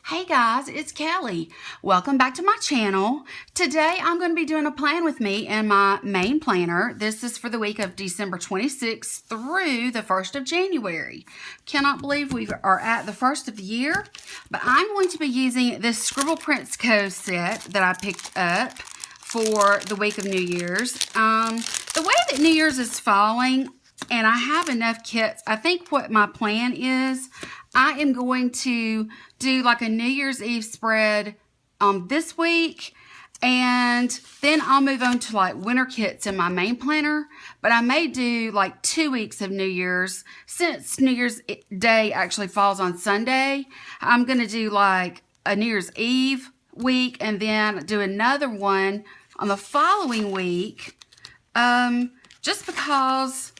Hey guys, it's Kelly. Welcome back to my channel. Today I'm going to be doing a plan with me in my main planner. This is for the week of December 26th through the 1st of January. Cannot believe we are at the 1st of the year, but I'm going to be using this Scribble Prints Co. set that I picked up for the week of New Year's. The way that New Year's is falling, and I have enough kits, I think what my plan is, I am going to do like a New Year's Eve spread this week, and then I'll move on to like winter kits in my main planner. But I may do like 2 weeks of New Year's. Since New Year's Day actually falls on Sunday, I'm going to do like a New Year's Eve week and then do another one on the following week, just because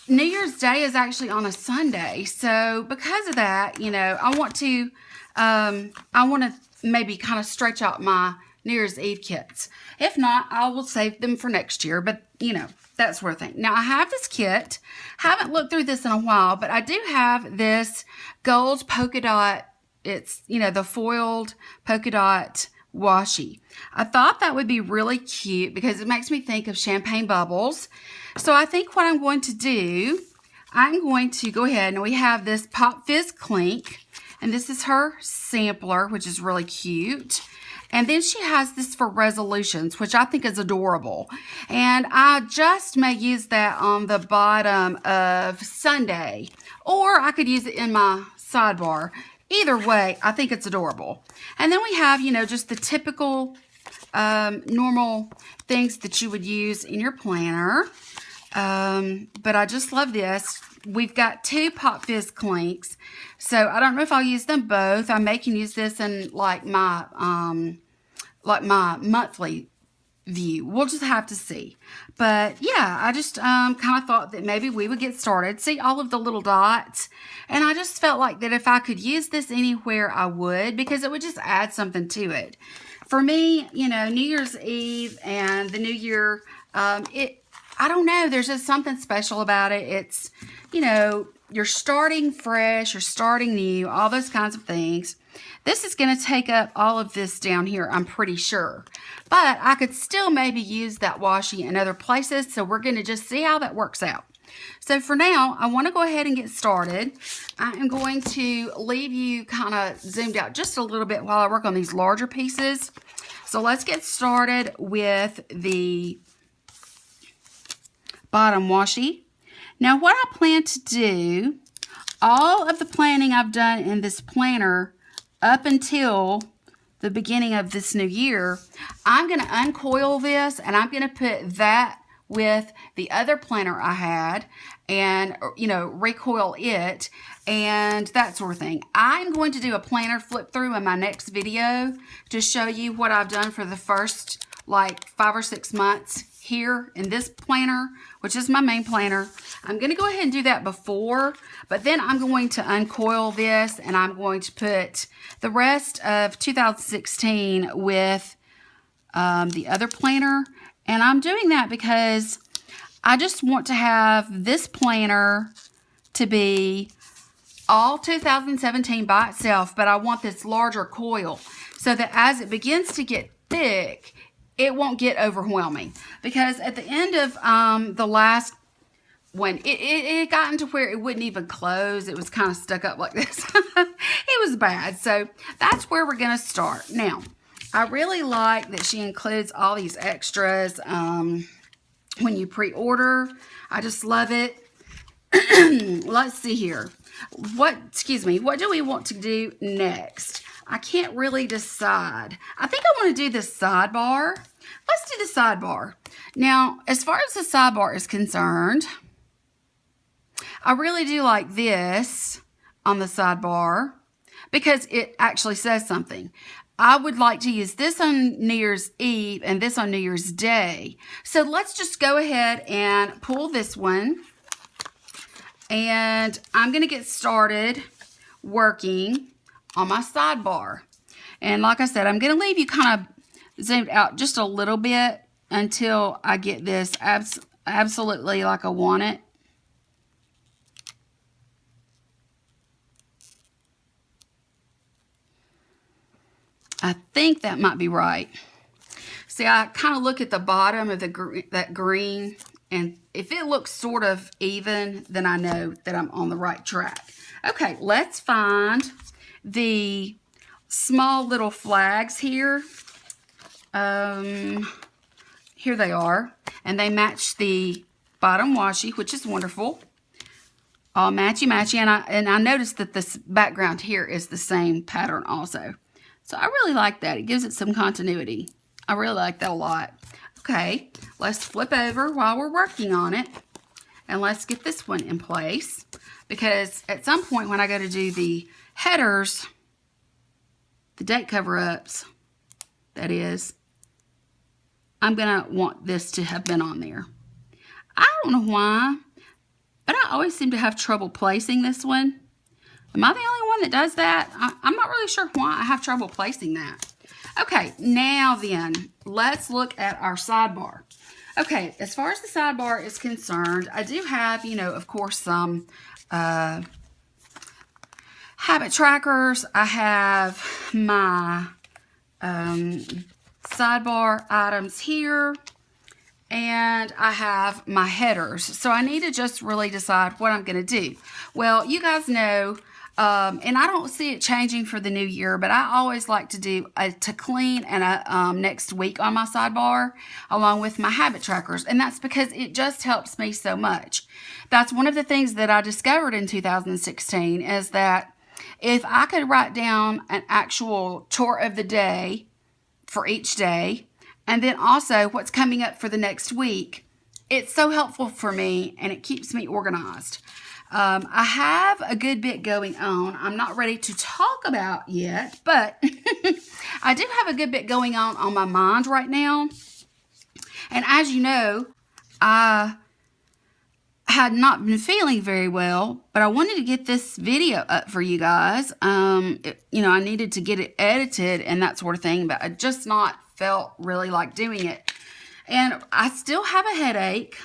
New Year's Day is actually on a Sunday. So because of that, you know, I want to maybe kind of stretch out my New Year's Eve kits. If not, I will save them for next year, but you know, that sort of thing. Now I have this kit, haven't looked through this in a while, but I do have this gold polka dot. It's, you know, the foiled polka dot washi. I thought that would be really cute because it makes me think of champagne bubbles. So I think what I'm going to do, I'm going to go ahead, and we have this Pop Fizz Clink, and this is her sampler, which is really cute. And then she has this for resolutions, which I think is adorable. And I just may use that on the bottom of Sunday, or I could use it in my sidebar. Either way, I think it's adorable. And then we have, you know, just the typical normal things that you would use in your planner. But I just love this. We've got 2 Pop Fizz Clinks. So I don't know if I'll use them both. I may can use this in like my monthly view. We'll just have to see. But yeah, I just kind of thought that maybe we would get started. See all of the little dots, and I just felt like that if I could use this anywhere, I would, because it would just add something to it. For me, you know, New Year's Eve and the New Year, I don't know, there's just something special about it. It's, you know, you're starting fresh, you're starting new, all those kinds of things. This is going to take up all of this down here, I'm pretty sure. But I could still maybe use that washi in other places, so we're going to just see how that works out. So for now, I want to go ahead and get started. I am going to leave you kind of zoomed out just a little bit while I work on these larger pieces. So let's get started with the bottom washi. Now what I plan to do, all of the planning I've done in this planner up until the beginning of this new year, I'm going to uncoil this and I'm going to put that with the other planner I had and, you know, recoil it and that sort of thing. I'm going to do a planner flip through in my next video to show you what I've done for the first like 5 or 6 months here in this planner, which is my main planner. I'm going to go ahead and do that before, but then I'm going to uncoil this and I'm going to put the rest of 2016 with the other planner. And I'm doing that because I just want to have this planner to be all 2017 by itself, but I want this larger coil so that as it begins to get thick, it won't get overwhelming. Because at the end of the last one, it got into where it wouldn't even close. It was kind of stuck up like this. It was bad. So that's where we're going to start. Now, I really like that she includes all these extras when you pre-order. I just love it. Let's see here. What do we want to do next? I can't really decide. I think I want to do the sidebar. Let's do the sidebar. Now, as far as the sidebar is concerned, I really do like this on the sidebar because it actually says something. I would like to use this on New Year's Eve and this on New Year's Day. So let's just go ahead and pull this one. And I'm going to get started working on my sidebar. And like I said, I'm going to leave you kind of zoomed out just a little bit until I get this absolutely like I want it. I think that might be right. See, I kind of look at the bottom of that green, and if it looks sort of even, then I know that I'm on the right track. Okay, let's find the small little flags here. Here they are, and they match the bottom washi, which is wonderful. All matchy-matchy, and I noticed that this background here is the same pattern also. So I really like that. It gives it some continuity. I really like that a lot. Okay, let's flip over while we're working on it, and let's get this one in place, because at some point when I go to do the headers, the date cover-ups, that is, I'm going to want this to have been on there. I don't know why, but I always seem to have trouble placing this one. Am I the only one that does that? I'm not really sure why I have trouble placing that. Okay, now then, let's look at our sidebar. Okay, as far as the sidebar is concerned, I do have, you know, of course, some habit trackers. I have my sidebar items here, and I have my headers. So I need to just really decide what I'm going to do. Well, you guys know, and I don't see it changing for the new year, but I always like to do a to clean and a next week on my sidebar, along with my habit trackers. And that's because it just helps me so much. That's one of the things that I discovered in 2016, is that if I could write down an actual chore of the day for each day, and then also what's coming up for the next week, it's so helpful for me, and it keeps me organized. I have a good bit going on. I'm not ready to talk about yet, but I do have a good bit going on my mind right now. And as you know, I had not been feeling very well, but I wanted to get this video up for you guys. You know, I needed to get it edited and that sort of thing, but I just not felt really like doing it. And I still have a headache.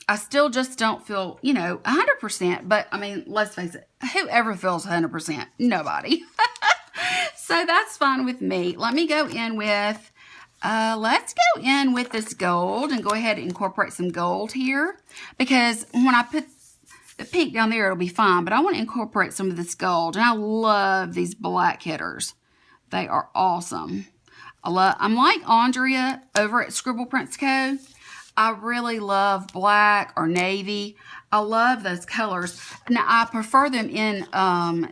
I still just don't feel, you know, 100%. But, I mean, let's face it. Whoever feels 100%? Nobody. So, that's fine with me. Let me go in with, let's go in with this gold and go ahead and incorporate some gold here. Because when I put the pink down there, it'll be fine. But I want to incorporate some of this gold. And I love these black headers. They are awesome. I'm like Andrea over at Scribble Prints Co. I really love black or navy. I love those colors. Now, I prefer them in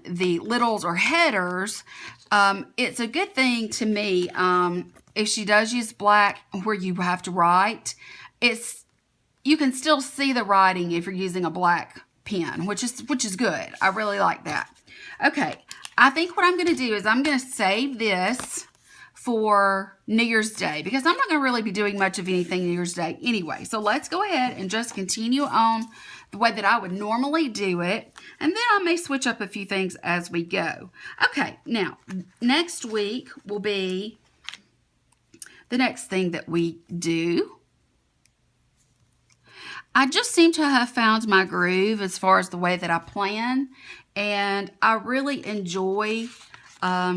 the littles or headers. It's a good thing to me if she does use black where you have to write. You can still see the writing if you're using a black pen, which is good. I really like that. Okay, I think what I'm going to do is I'm going to save this for New Year's Day, because I'm not going to really be doing much of anything New Year's Day anyway. So let's go ahead and just continue on the way that I would normally do it. And then I may switch up a few things as we go. Okay, now, next week will be the next thing that we do. I just seem to have found my groove as far as the way that I plan. And I really enjoy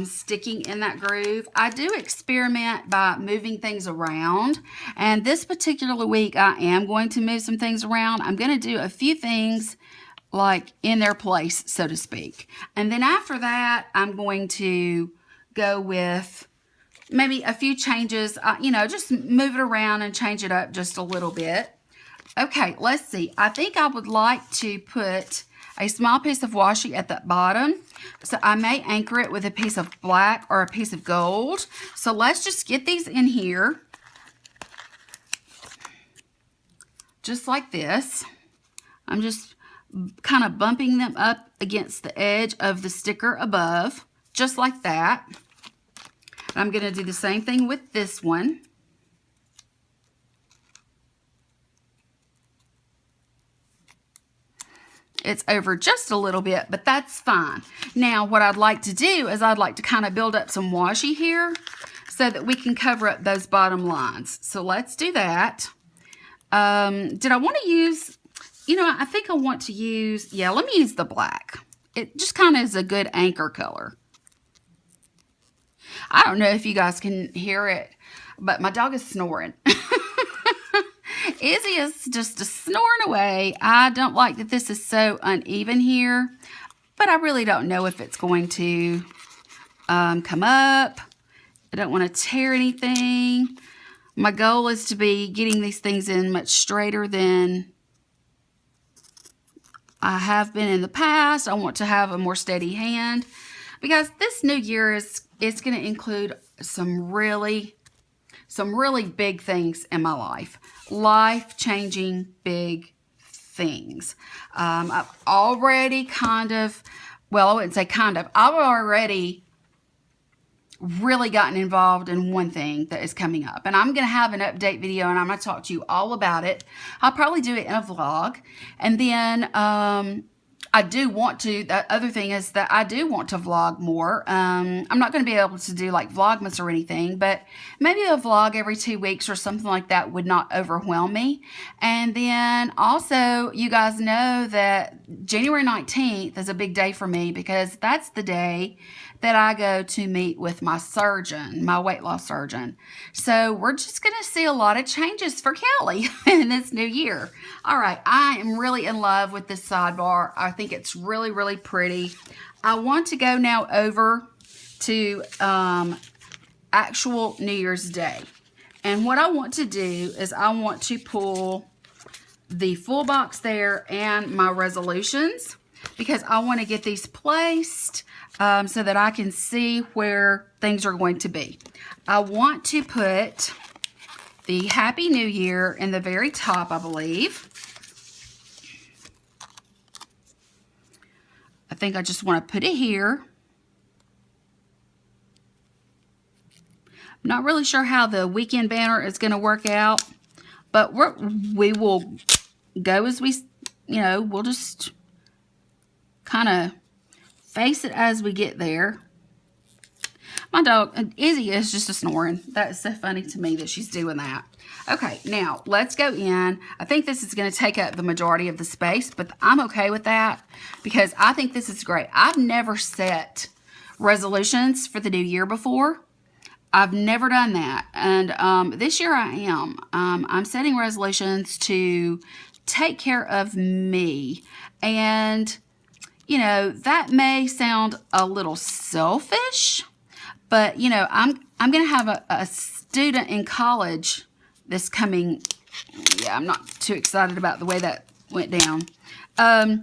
sticking in that groove. I do experiment by moving things around, and this particular week I am going to move some things around. I'm going to do a few things like in their place, so to speak, and then after that I'm going to go with maybe a few changes, you know, just move it around and change it up just a little bit. Okay, let's see. I think I would like to put a small piece of washi at the bottom. So I may anchor it with a piece of black or a piece of gold. So let's just get these in here. Just like this. I'm just kind of bumping them up against the edge of the sticker above. Just like that. And I'm going to do the same thing with this one. It's over just a little bit, but that's fine. Now, what I'd like to do is I'd like to kind of build up some washi here so that we can cover up those bottom lines. So let's do that. Did I want to use, you know, I think I want to use, yeah, let me use the black. It just kind of is a good anchor color. I don't know if you guys can hear it, but my dog is snoring. Izzy is just snoring away. I don't like that this is so uneven here, but I really don't know if it's going to come up. I don't want to tear anything. My goal is to be getting these things in much straighter than I have been in the past. I want to have a more steady hand because this new year it's going to include some really big things in my life. Life-changing big things. I've already well, I wouldn't say I've already really gotten involved in one thing that is coming up. And I'm going to have an update video and I'm going to talk to you all about it. I'll probably do it in a vlog. And then the other thing is that I do want to vlog more. I'm not going to be able to do like Vlogmas or anything, but maybe a vlog every 2 weeks or something like that would not overwhelm me. And then also, you guys know that January 19th is a big day for me because that's the day that I go to meet with my surgeon, my weight loss surgeon. So we're just going to see a lot of changes for Kelly in this new year. All right, I am really in love with this sidebar. I think it's really, really pretty. I want to go now over to actual New Year's Day. And what I want to do is I want to pull the full box there and my resolutions because I want to get these placed so that I can see where things are going to be. I want to put the Happy New Year in the very top, I believe. I think I just want to put it here. I'm not really sure how the weekend banner is going to work out, but we will go as we, we'll just kind of face it as we get there. My dog, Izzy, is just snoring. That is so funny to me that she's doing that. Okay, now let's go in. I think this is going to take up the majority of the space, but I'm okay with that because I think this is great. I've never set resolutions for the new year before. I've never done that. And this year I am. I'm setting resolutions to take care of me. And that may sound a little selfish, but I'm going to have a student in college this coming. Yeah, I'm not too excited about the way that went down. I'm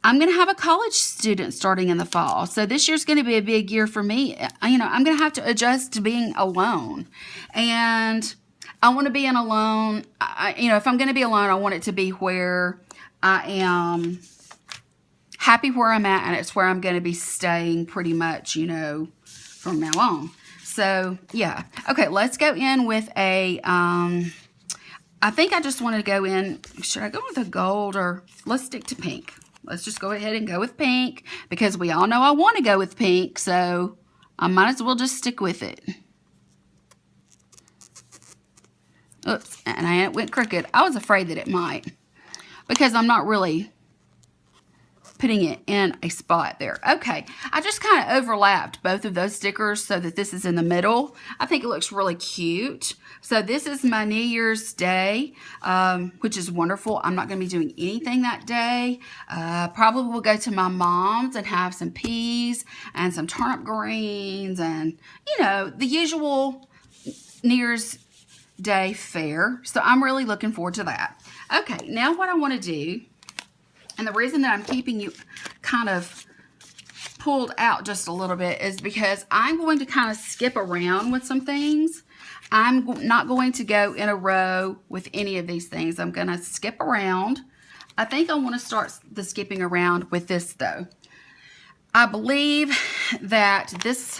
going to have a college student starting in the fall. So this year's going to be a big year for me. I'm going to have to adjust to being alone. And I want to be alone. If I'm going to be alone, I want it to be where I am happy where I'm at, and it's where I'm going to be staying pretty much, from now on. So, yeah. Okay, let's go in with a, I think I just want to go in, should I go with a gold or, let's stick to pink. Let's just go ahead and go with pink, because we all know I want to go with pink, so I might as well just stick with it. Oops, and it went crooked. I was afraid that it might, because I'm not really putting it in a spot there. Okay, I just kind of overlapped both of those stickers so that this is in the middle. I think it looks really cute. So this is my New Year's Day, which is wonderful. I'm not going to be doing anything that day. Probably will go to my mom's and have some peas and some turnip greens and, the usual New Year's Day fare. So I'm really looking forward to that. Okay, now what I want to do, and the reason that I'm keeping you kind of pulled out just a little bit is because I'm going to kind of skip around with some things. I'm not going to go in a row with any of these things. I'm going to skip around. I think I want to start the skipping around with this though. I believe that this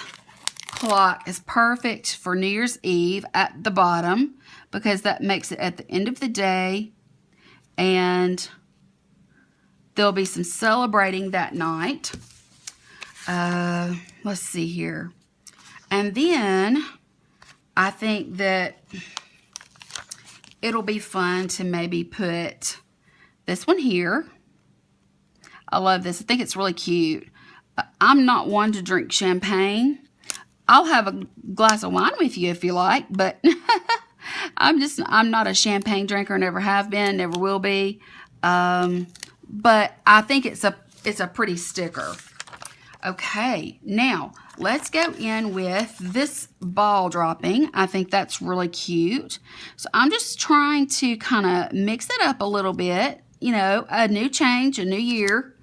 clock is perfect for New Year's Eve at the bottom, because that makes it at the end of the day, and there'll be some celebrating that night. Let's see here. And then I think that it'll be fun to maybe put this one here. I love this. I think it's really cute. I'm not one to drink champagne. I'll have a glass of wine with you if you like, but I'm not a champagne drinker, never have been, never will be. But I think it's a pretty sticker. Okay, now let's go in with this ball dropping. I think that's really cute. So I'm just trying to kind of mix it up a little bit. You know, a new change, a new year.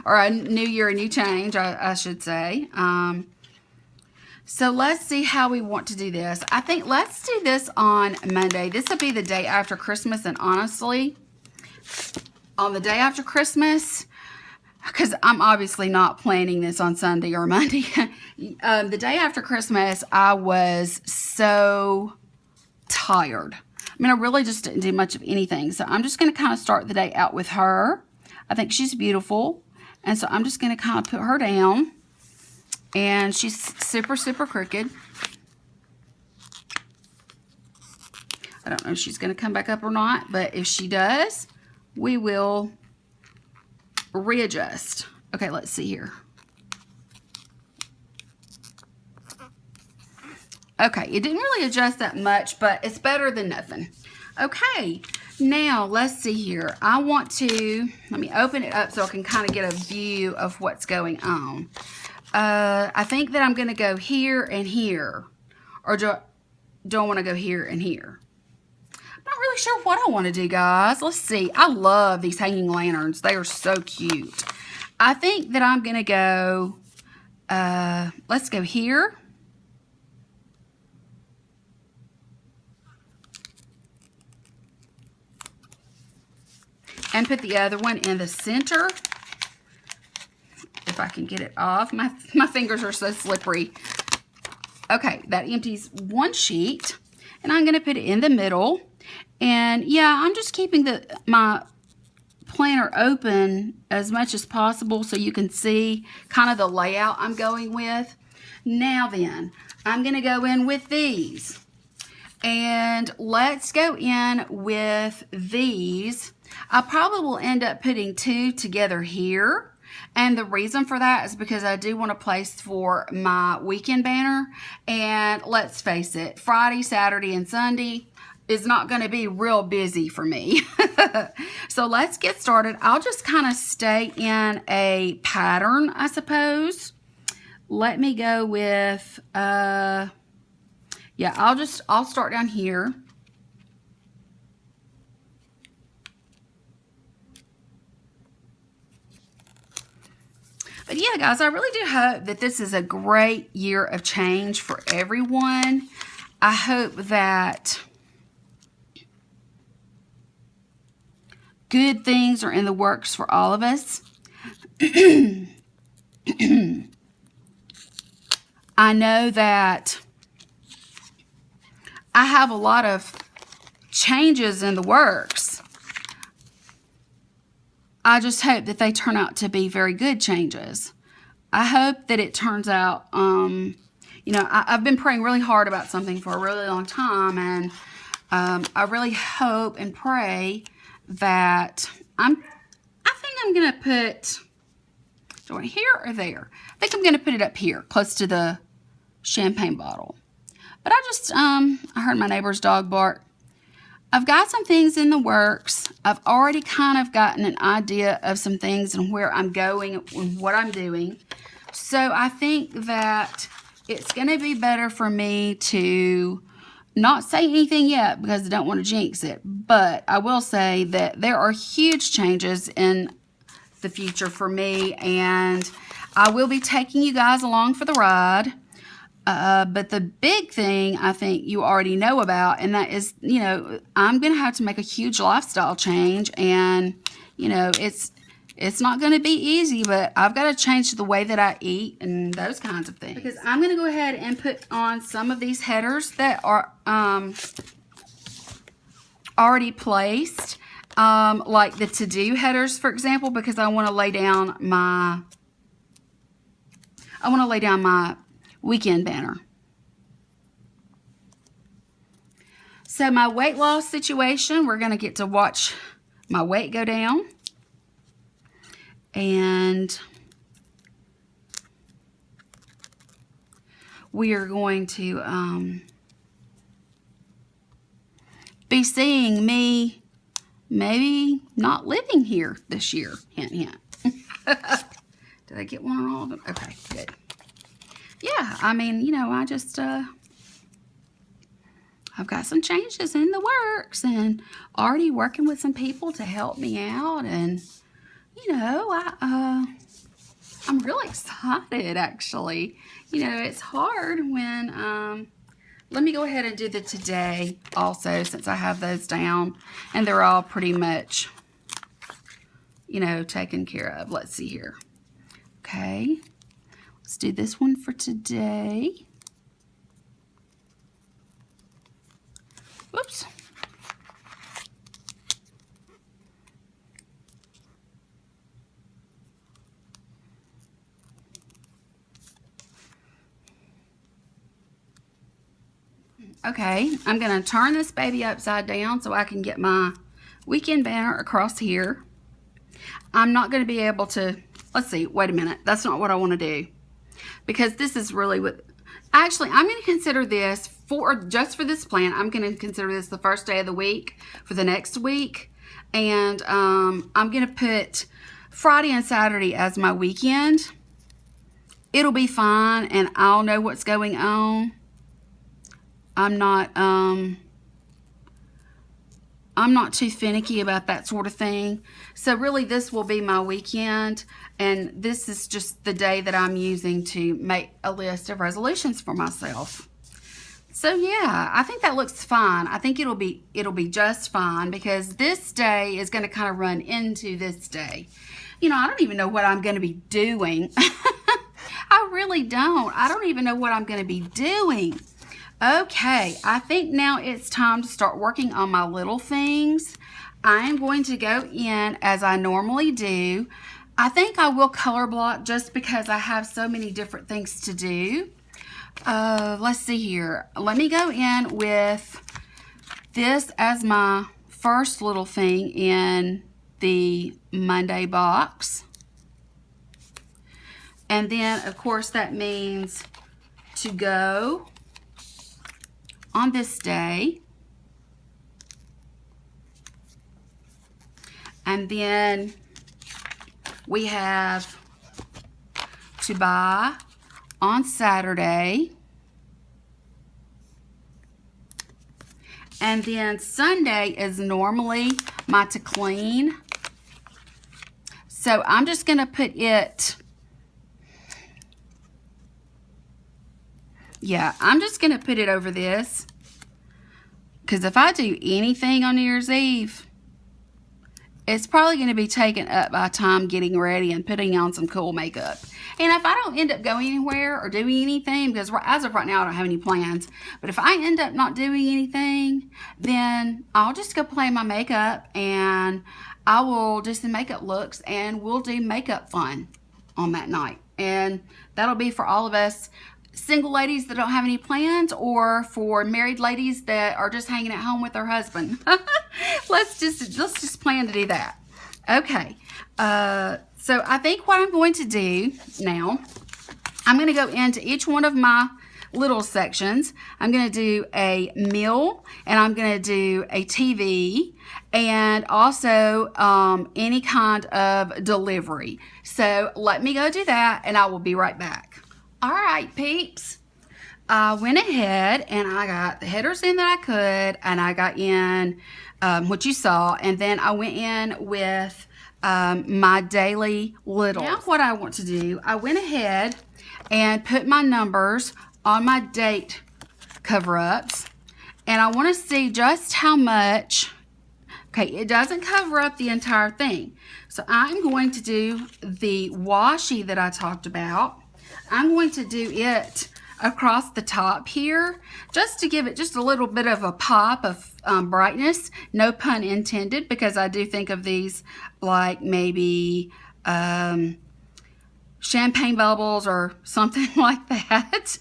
Or a new year, a new change, I should say. So let's see how we want to do this. I think let's do this on Monday. This will be the day after Christmas, and honestly, on the day after Christmas, because I'm obviously not planning this on Sunday or Monday. The day after Christmas, I was so tired. I mean, I really just didn't do much of anything. So I'm just going to kind of start the day out with her. I think she's beautiful. And so I'm just going to kind of put her down. And she's super, super crooked. I don't know if she's going to come back up or not. But if she does, we will readjust. Okay, let's see here. Okay, it didn't really adjust that much, but it's better than nothing. Okay, now let's see here. I want to, let me open it up so I can kind of get a view of what's going on. I think that I'm going to go here and here. Or do I want to go here and here? I'm not really sure what I want to do, guys. Let's see. I love these hanging lanterns. They are so cute. I think that I'm going to go, let's go here. And put the other one in the center. If I can get it off. My fingers are so slippery. Okay, that empties one sheet. And I'm going to put it in the middle. And yeah, I'm just keeping my planner open as much as possible so you can see kind of the layout I'm going with. Now then, I'm going to go in with these. And let's go in with these. I probably will end up putting two together here. And the reason for that is because I do want a place for my weekend banner. And let's face it, Friday, Saturday, and Sunday is not going to be real busy for me. So let's get started. I'll just kind of stay in a pattern, I suppose. Let me go with, yeah, I'll start down here. But yeah, guys, I really do hope that this is a great year of change for everyone. I hope that good things are in the works for all of us. I know that I have a lot of changes in the works. I just hope that they turn out to be very good changes. I hope that it turns out, you know, I've been praying really hard about something for a really long time, and I really hope and pray that I think I'm going to put, do I want here or there? I think I'm going to put it up here, close to the champagne bottle. But I heard my neighbor's dog bark. I've got some things in the works. I've already kind of gotten an idea of some things and where I'm going and what I'm doing. So I think that it's going to be better for me to not say anything yet because I don't want to jinx it. But I will say that there are huge changes in the future for me, and I will be taking you guys along for the ride. But the big thing I think you already know about, and that is, you know, I'm going to have to make a huge lifestyle change, and, you know, it's not going to be easy, but I've got to change the way that I eat and those kinds of things. Because I'm going to go ahead and put on some of these headers that are already placed, like the to-do headers, for example, because I want to lay down my weekend banner. So my weight loss situation, we're going to get to watch my weight go down. And we are going to be seeing me maybe not living here this year. Hint, hint. Did I get one on all of them? Okay, good. Yeah, I mean, you know, I just, I've got some changes in the works and already working with some people to help me out. And, you know, I'm really excited, actually. You know, it's hard when, let me go ahead and do the today also, since I have those down and they're all pretty much, you know, taken care of. Let's see here. Okay, let's do this one for today. Whoops. Okay, I'm going to turn this baby upside down so I can get my weekend banner across here. I'm not going to be able to, let's see, wait a minute. That's not what I want to do. Because this is really what, actually, I'm going to consider this just for this plan. I'm going to consider this the first day of the week for the next week. And I'm going to put Friday and Saturday as my weekend. It'll be fine and I'll know what's going on. I'm not too finicky about that sort of thing. So really this will be my weekend, and this is just the day that I'm using to make a list of resolutions for myself. So yeah, I think that looks fine. I think it'll be just fine, because this day is going to kind of run into this day. You know, I don't even know what I'm going to be doing. I really don't. I don't even know what I'm going to be doing. Okay, I think now it's time to start working on my little things. I am going to go in as I normally do. I think I will color block just because I have so many different things to do. Let's see here. Let me go in with this as my first little thing in the Monday box. And then, of course, that means to go on this day. And then we have to buy on Saturday. And then Sunday is normally my to clean. So I'm just going to put it, yeah, I'm just going to put it over this. Because if I do anything on New Year's Eve, it's probably going to be taken up by time getting ready and putting on some cool makeup. And if I don't end up going anywhere or doing anything, because as of right now I don't have any plans, but if I end up not doing anything, then I'll just go play my makeup and I will do some makeup looks and we'll do makeup fun on that night. And that'll be for all of us single ladies that don't have any plans, or for married ladies that are just hanging at home with their husband. Let's just plan to do that. Okay, so I think what I'm going to do now, I'm going to go into each one of my little sections. I'm going to do a meal, and I'm going to do a TV, and also any kind of delivery. So let me go do that, and I will be right back. All right, peeps, I went ahead and I got the headers in that I could, and I got in what you saw, and then I went in with my daily littles. Now what I want to do, I went ahead and put my numbers on my date cover-ups, and I want to see just how much. Okay, it doesn't cover up the entire thing. So I'm going to do the washi that I talked about. I'm going to do it across the top here, just to give it just a little bit of a pop of brightness, no pun intended, because I do think of these like maybe champagne bubbles or something like that.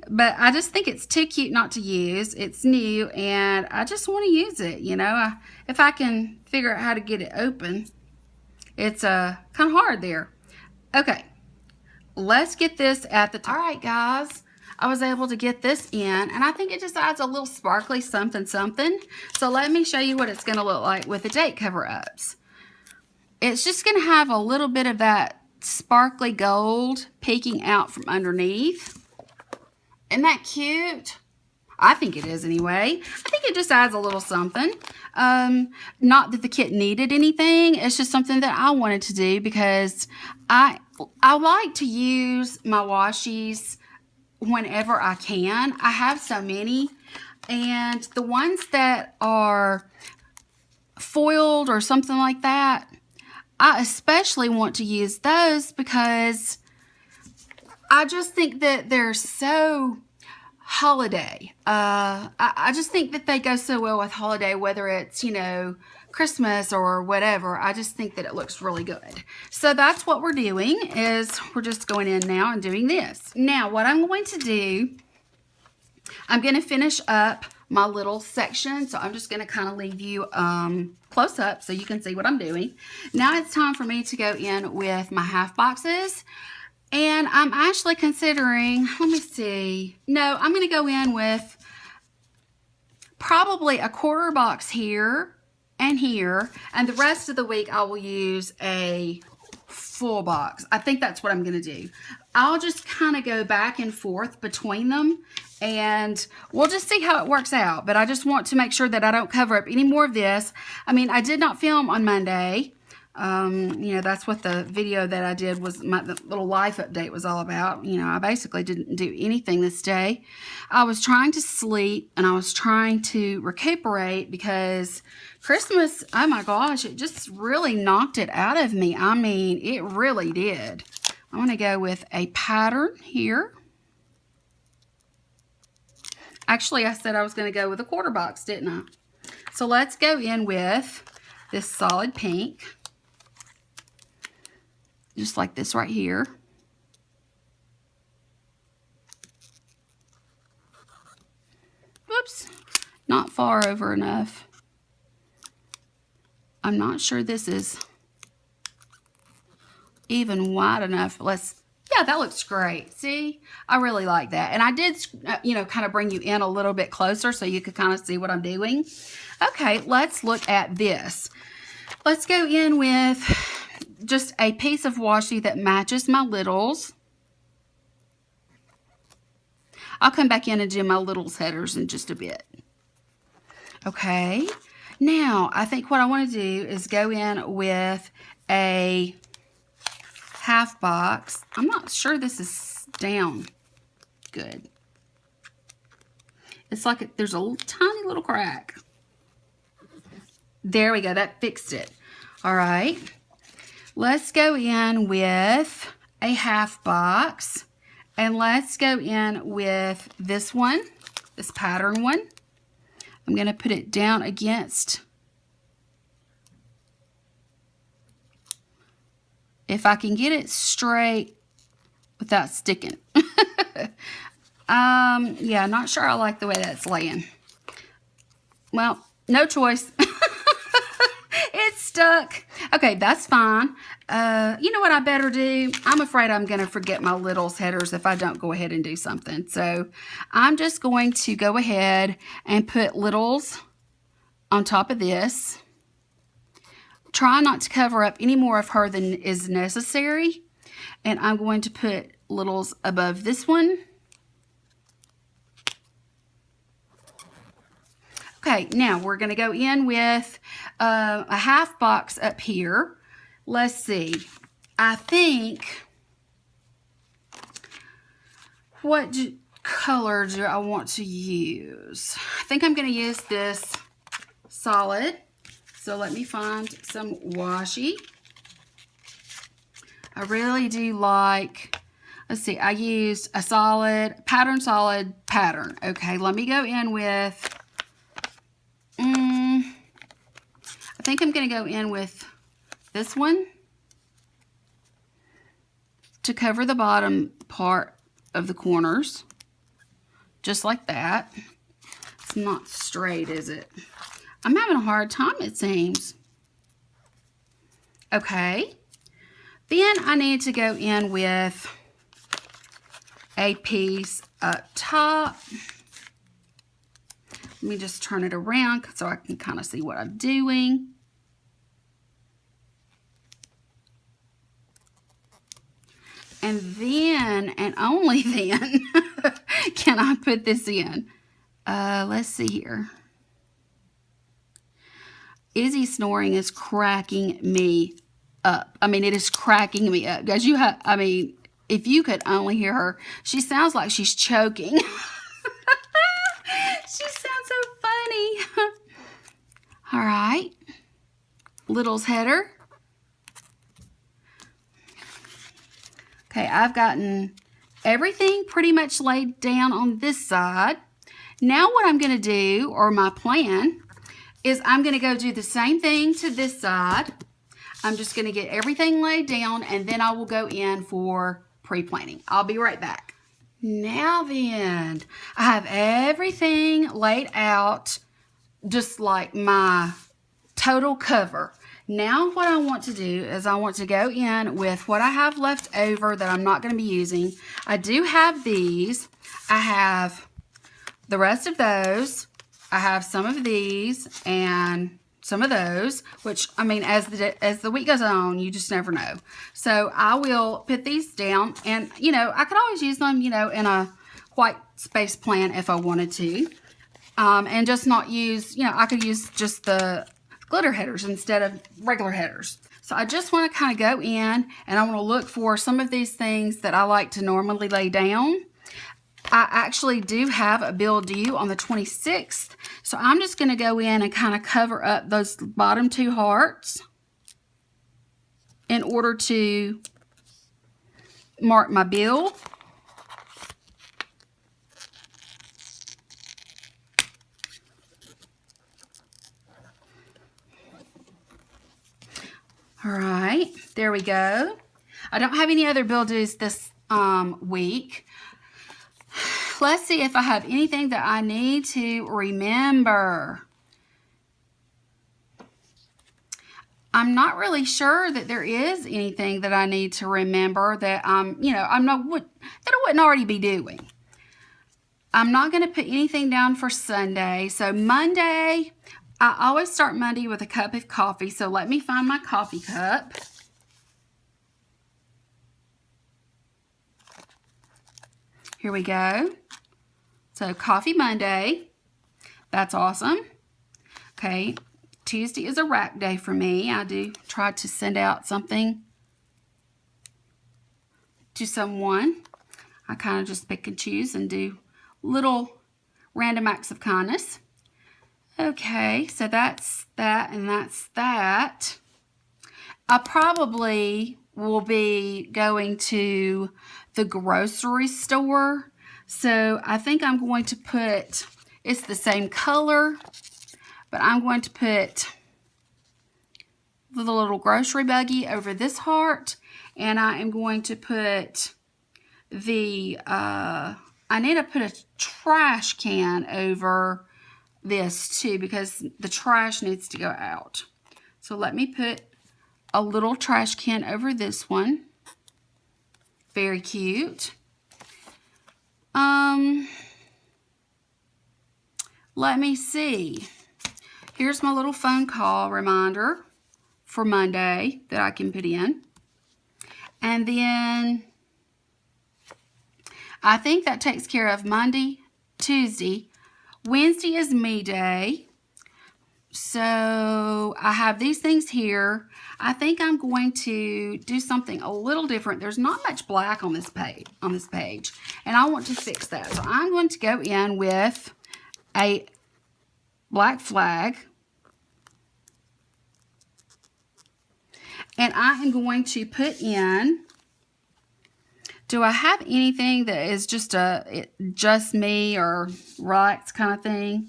But I just think it's too cute not to use. It's new and I just want to use it, you know. If I can figure out how to get it open. It's kind of hard there. Okay. let's get this at the top. All right, guys, I was able to get this in, and I think it just adds a little sparkly something something. So let me show you what it's going to look like with the date cover-ups. It's just going to have a little bit of that sparkly gold peeking out from underneath. Isn't that cute? I think it is anyway. I think it just adds a little something. Not that the kit needed anything. It's just something that I wanted to do because I like to use my washies whenever I can. I have so many, and the ones that are foiled or something like that, I especially want to use those because I just think that they're so holiday. I just think that they go so well with holiday, whether it's, you know, Christmas or whatever. I just think that it looks really good. So that's what we're doing, is we're just going in now and doing this. Now what I'm going to do, I'm going to finish up my little section. So I'm just going to kind of leave you close up so you can see what I'm doing. Now it's time for me to go in with my half boxes. And I'm actually considering, let me see. No, I'm going to go in with probably a quarter box here and here. And the rest of the week I will use a full box. I think that's what I'm going to do. I'll just kind of go back and forth between them. And we'll just see how it works out. But I just want to make sure that I don't cover up any more of this. I mean, I did not film on Monday. You know, that's what the video that I did was, the little life update was all about. You know, I basically didn't do anything this day. I was trying to sleep and I was trying to recuperate because Christmas, oh my gosh, it just really knocked it out of me. I mean, it really did. I'm going to go with a pattern here. Actually, I said I was going to go with a quarter box, didn't I? So let's go in with this solid pink. Just like this right here. Whoops, not far over enough. I'm not sure this is even wide enough. Yeah, that looks great. See, I really like that. And I did, you know, kind of bring you in a little bit closer so you could kind of see what I'm doing. Okay, let's look at this. Let's go in with just a piece of washi that matches my littles. I'll come back in and do my littles headers in just a bit. Okay, now I think what I want to do is go in with a half box. I'm not sure this is down good. It's like there's a tiny little crack. There we go, that fixed it. All right. Let's go in with a half box, and let's go in with this one, this pattern one. I'm going to put it down against, if I can get it straight without sticking. Yeah, not sure I like the way that's laying. Well, no choice. It's stuck. Okay, that's fine. You know what I better do? I'm afraid I'm going to forget my littles headers if I don't go ahead and do something. So I'm just going to go ahead and put littles on top of this. Try not to cover up any more of her than is necessary. And I'm going to put littles above this one. Okay, now we're going to go in with a half box up here. Let's see. I think, what color do I want to use? I think I'm going to use this solid. So let me find some washi. I really do like, let's see, I used a solid pattern. Okay, let me go in with, I think I'm going to go in with this one to cover the bottom part of the corners, just like that. It's not straight, is it? I'm having a hard time, it seems. Okay. Then I need to go in with a piece up top. Let me just turn it around so I can kind of see what I'm doing. And then, and only then, can I put this in. Let's see here. Izzy snoring is cracking me up. I mean, it is cracking me up. Guys, I mean, if you could only hear her, she sounds like she's choking. She sounds so funny. All right. Little's header. Okay, I've gotten everything pretty much laid down on this side. Now what I'm going to do, or my plan, is I'm going to go do the same thing to this side. I'm just going to get everything laid down, and then I will go in for pre-planting. I'll be right back. Now then, I have everything laid out just like my total cover. Now what I want to do is I want to go in with what I have left over that I'm not going to be using. I do have these. I have the rest of those. I have some of these and some of those, which, I mean, as the week goes on, you just never know. So I will put these down, and, you know, I could always use them, you know, in a white space plan if I wanted to. And just not use, you know, I could use just the glitter headers instead of regular headers. So I just want to kind of go in, and I want to look for some of these things that I like to normally lay down. I actually do have a bill due on the 26th, so I'm just going to go in and kind of cover up those bottom two hearts in order to mark my bill. All right, there we go. I don't have any other bill dues this week. Let's see if I have anything that I need to remember. I'm not really sure that there is anything that I need to remember that you know, that I wouldn't already be doing. I'm not going to put anything down for Sunday. So Monday, I always start Monday with a cup of coffee. So let me find my coffee cup. Here we go. So Coffee Monday, that's awesome. Okay, Tuesday is a rack day for me. I do try to send out something to someone. I kind of just pick and choose and do little random acts of kindness. Okay, so that's that and that's that. I probably will be going to the grocery store. So I think I'm going to put, it's the same color, but I'm going to put the little grocery buggy over this heart, and I am going to put the, I need to put a trash can over this too, because the trash needs to go out. So let me put a little trash can over this one. Very cute. Let me see. Here's my little phone call reminder for Monday that I can put in. And then I think that takes care of Monday, Tuesday. Wednesday is me day. So I have these things here. I think I'm going to do something a little different. There's not much black on this page, and I want to fix that. So I'm going to go in with a black flag, and I am going to put in, do I have anything that is just just me or relax kind of thing?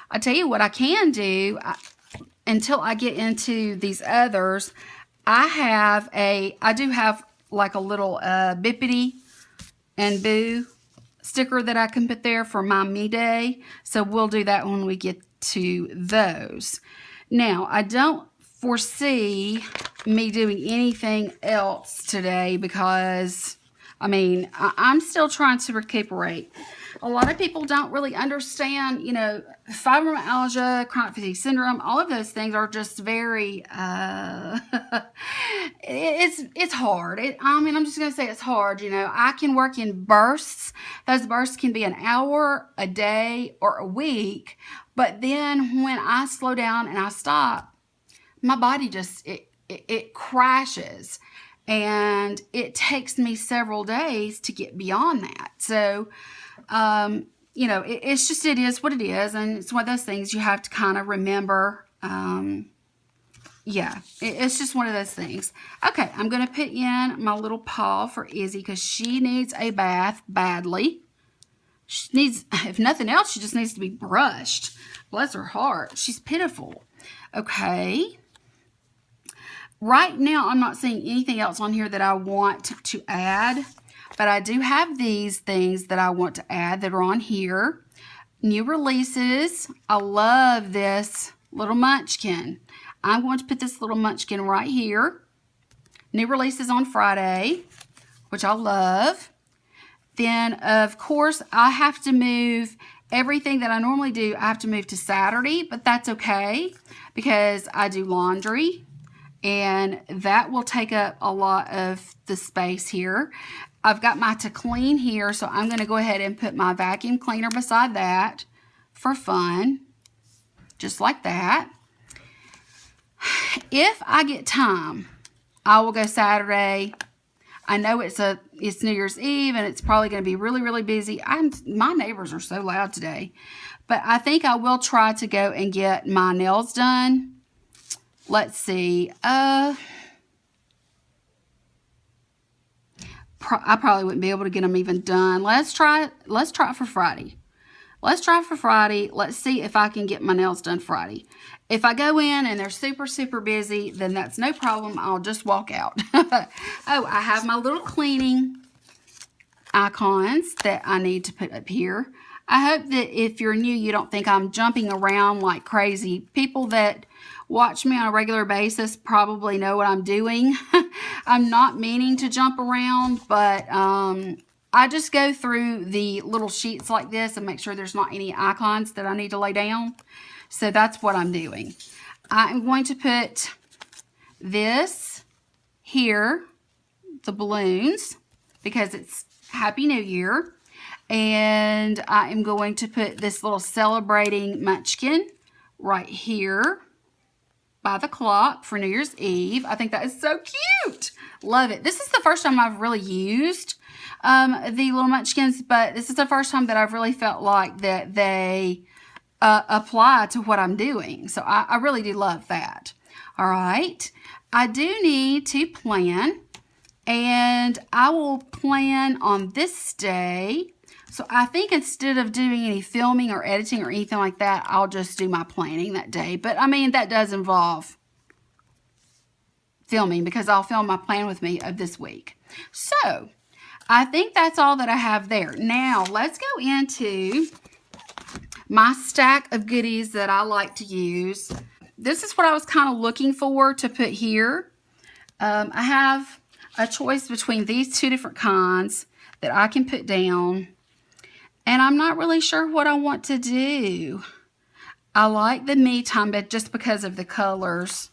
I tell you what I can do, until I get into these others, I do have like a little Bippity and Boo sticker that I can put there for my me day. So we'll do that when we get to those. Now, I don't foresee me doing anything else today because I mean, I'm still trying to recuperate. A lot of people don't really understand, you know, fibromyalgia, chronic fatigue syndrome, all of those things are just very, it's hard. I mean, I'm just going to say it's hard. You know, I can work in bursts. Those bursts can be an hour, a day, or a week. But then when I slow down and I stop, my body just, it crashes. And it takes me several days to get beyond that. So, you know, it's just, it is what it is. And it's one of those things you have to kind of remember. Yeah, it's just one of those things. Okay, I'm going to put in my little paw for Izzy because she needs a bath badly. She needs, if nothing else, she just needs to be brushed. Bless her heart. She's pitiful. Okay. Right now, I'm not seeing anything else on here that I want to add, but I do have these things that I want to add that are on here. New releases. I love this little munchkin. I'm going to put this little munchkin right here. New releases on Friday, which I love. Then, of course, I have to move everything that I normally do. I have to move to Saturday, but that's okay because I do laundry. And that will take up a lot of the space here. I've got my to clean here, so I'm going to go ahead and put my vacuum cleaner beside that for fun. Just like that. If I get time, I will go Saturday. I know it's New Year's Eve, and it's probably going to be really, really busy. My neighbors are so loud today. But I think I will try to go and get my nails done. Let's see. I probably wouldn't be able to get them even done. Let's try it for Friday. Let's try it for Friday. Let's see if I can get my nails done Friday. If I go in and they're super, super busy, then that's no problem. I'll just walk out. Oh, I have my little cleaning icons that I need to put up here. I hope that if you're new, you don't think I'm jumping around like crazy. People that watch me on a regular basis probably know what I'm doing. I'm not meaning to jump around, but I just go through the little sheets like this and make sure there's not any icons that I need to lay down. So that's what I'm doing. I'm going to put this here, the balloons, because it's Happy New Year. And I am going to put this little celebrating munchkin right here by the clock for New Year's Eve. I think that is so cute. Love it. This is the first time I've really used the little munchkins, but this is the first time that I've really felt like that they apply to what I'm doing. So I really do love that. All right. I do need to plan, and I will plan on this day. So I think instead of doing any filming or editing or anything like that, I'll just do my planning that day. But I mean, that does involve filming because I'll film my plan with me of this week. So I think that's all that I have there. Now let's go into my stack of goodies that I like to use. This is what I was kind of looking for to put here. I have a choice between these two different kinds that I can put down. And I'm not really sure what I want to do. I like the Me Time, but just because of the colors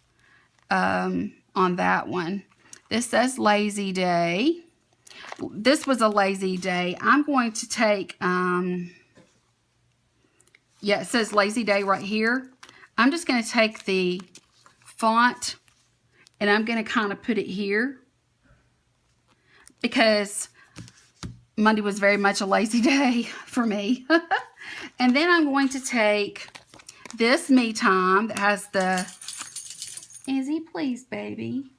on that one. This says Lazy Day. This was a lazy day. I'm going to take, yeah, it says Lazy Day right here. I'm just going to take the font and I'm going to kind of put it here because Monday was very much a lazy day for me. And then I'm going to take this Me Time that has the, Izzy, please, baby.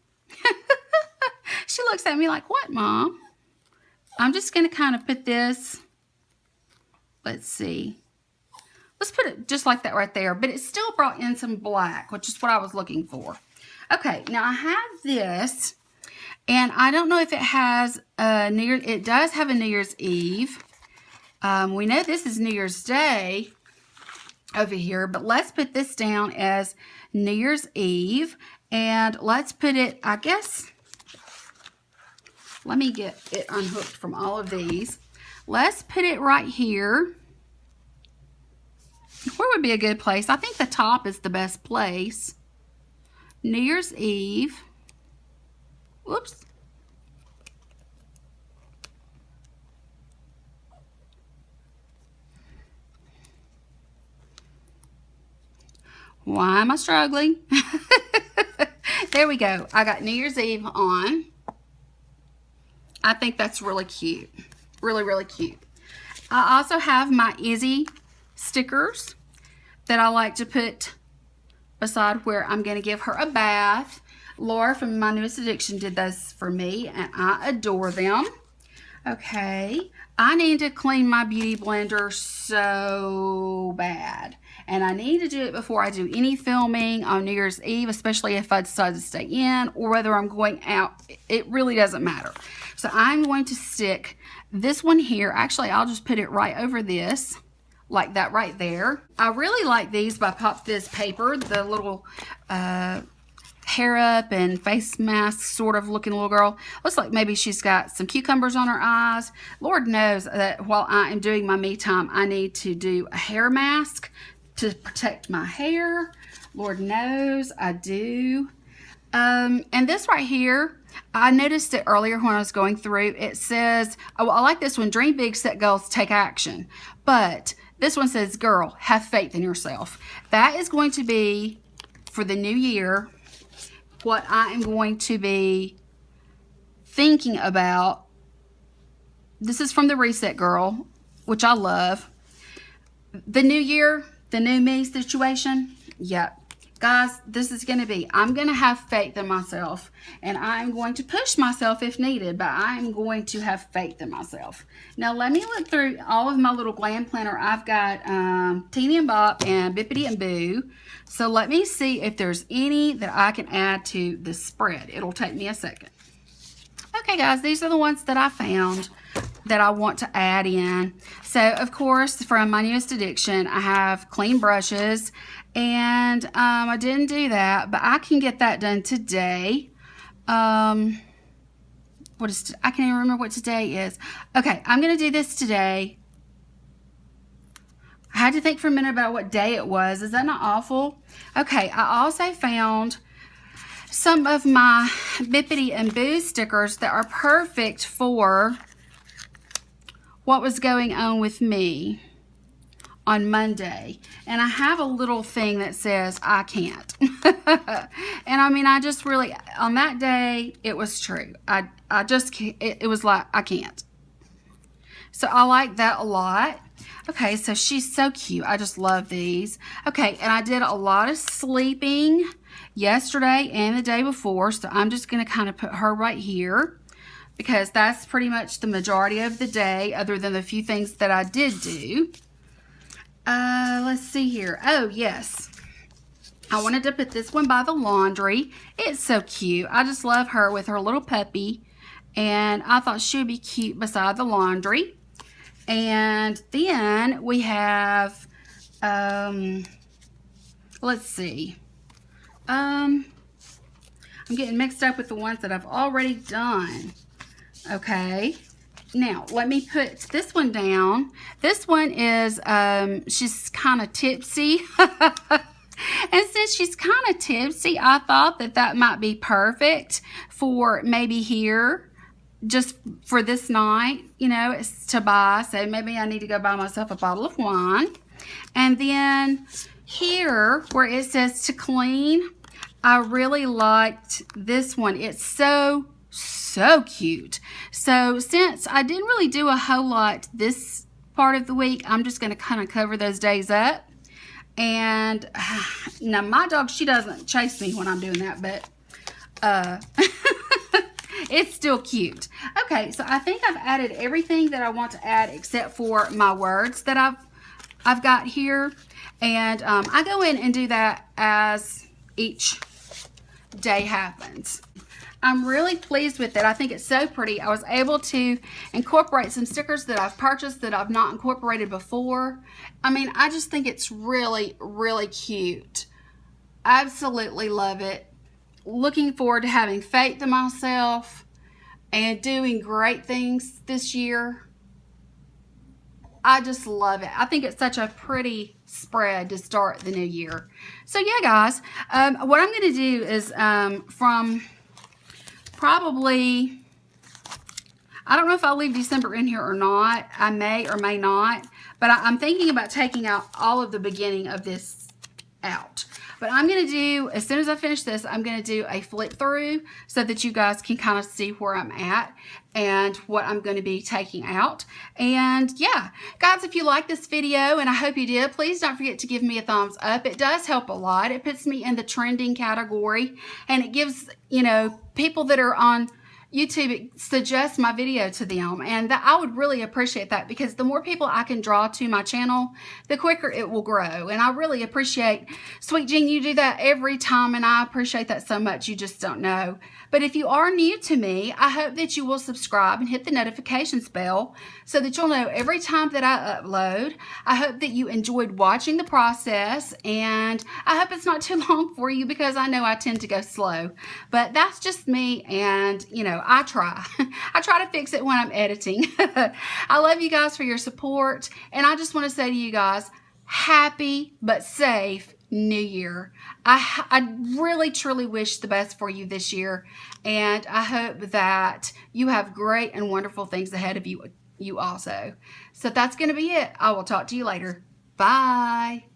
She looks at me like, what, Mom? I'm just going to kind of put this, let's see. Let's put it just like that right there. But it still brought in some black, which is what I was looking for. Okay, now I have this. And I don't know if it has it does have a New Year's Eve. We know this is New Year's Day over here, but let's put this down as New Year's Eve. And let's put it, I guess, Let me get it unhooked from all of these. Let's put it right here. Where would be a good place? I think the top is the best place. New Year's Eve. Whoops. Why am I struggling? There we go. I got New Year's Eve on. I think that's really cute. Really, really cute. I also have my Izzy stickers that I like to put beside where I'm going to give her a bath. Laura from My Newest Addiction did those for me, and I adore them. Okay, I need to clean my beauty blender so bad. And I need to do it before I do any filming on New Year's Eve, especially if I decide to stay in or whether I'm going out. It really doesn't matter. So I'm going to stick this one here. Actually, I'll just put it right over this, like that right there. I really like these by Pop Fizz paper, the little hair up and face mask sort of looking little girl. Looks like maybe she's got some cucumbers on her eyes. Lord knows that while I am doing my me time, I need to do a hair mask to protect my hair. Lord knows I do. And this right here, I noticed it earlier when I was going through. It says, oh, I like this one, dream big, set goals, take action. But this one says, girl, have faith in yourself. That is going to be, for the new year, what I am going to be thinking about. This is from the Reset Girl, which I love. The new year, the new me situation. Yep. Guys, this is going to be, I'm going to have faith in myself, and I'm going to push myself if needed, but I'm going to have faith in myself. Now, let me look through all of my little glam planner. I've got Teeny and Bop and Bippity and Boo. So let me see if there's any that I can add to the spread. It'll take me a second. Okay, guys, these are the ones that I found that I want to add in. So, of course, from My Newest Addiction, I have clean brushes, and I didn't do that, but I can get that done today. I can't even remember what today is. Okay, I'm going to do this today. I had to think for a minute about what day it was. Is that not awful? Okay, I also found some of my Bippity and Boo stickers that are perfect for what was going on with me on Monday. And I have a little thing that says, I can't. And I mean, I just really, on that day, it was true. I just can't, it was like, I can't. So I like that a lot. Okay, so she's so cute. I just love these. Okay, and I did a lot of sleeping yesterday and the day before, so I'm just going to kind of put her right here because that's pretty much the majority of the day, other than the few things that I did do. Let's see here. Oh, yes. I wanted to put this one by the laundry. It's so cute. I just love her with her little puppy, and I thought she would be cute beside the laundry. And then we have, let's see. I'm getting mixed up with the ones that I've already done. Okay. Now, let me put this one down. This one is, she's kind of tipsy. And since she's kind of tipsy, I thought that that might be perfect for maybe here, just for this night, you know, it's to buy. So maybe I need to go buy myself a bottle of wine. And then here, where it says to clean, I really liked this one. It's so cute. So since I didn't really do a whole lot this part of the week, I'm just going to kind of cover those days up. And now my dog, she doesn't chase me when I'm doing that, but it's still cute. Okay, so I think I've added everything that I want to add except for my words that I've got here. And I go in and do that as each day happens. I'm really pleased with it. I think it's so pretty. I was able to incorporate some stickers that I've purchased that I've not incorporated before. I mean, I just think it's really, really cute. Absolutely love it. Looking forward to having faith in myself. and doing great things this year. I just love it. I think it's such a pretty spread to start the new year. So yeah, guys, what I'm going to do is from probably, I don't know if I'll leave December in here or not. I may or may not, but I'm thinking about taking out all of the beginning of this out. But I'm going to do, as soon as I finish this, I'm going to do a flip through so that you guys can kind of see where I'm at and what I'm going to be taking out. And yeah, guys, if you like this video, and I hope you did, please don't forget to give me a thumbs up. It does help a lot. It puts me in the trending category, and it gives, you know, people that are on YouTube suggests my video to them, and that I would really appreciate that, because the more people I can draw to my channel, the quicker it will grow. And I really appreciate, Sweet Jean, you do that every time, and I appreciate that so much, you just don't know. But if you are new to me, I hope that you will subscribe and hit the notifications bell so that you'll know every time that I upload. I hope that you enjoyed watching the process, and I hope it's not too long for you, because I know I tend to go slow. But that's just me, and you know, I try. I try to fix it when I'm editing. I love you guys for your support, and I just want to say to you guys, happy but safe New Year. I really truly wish the best for you this year, and I hope that you have great and wonderful things ahead of you also. So that's going to be it. I will talk to you later. Bye.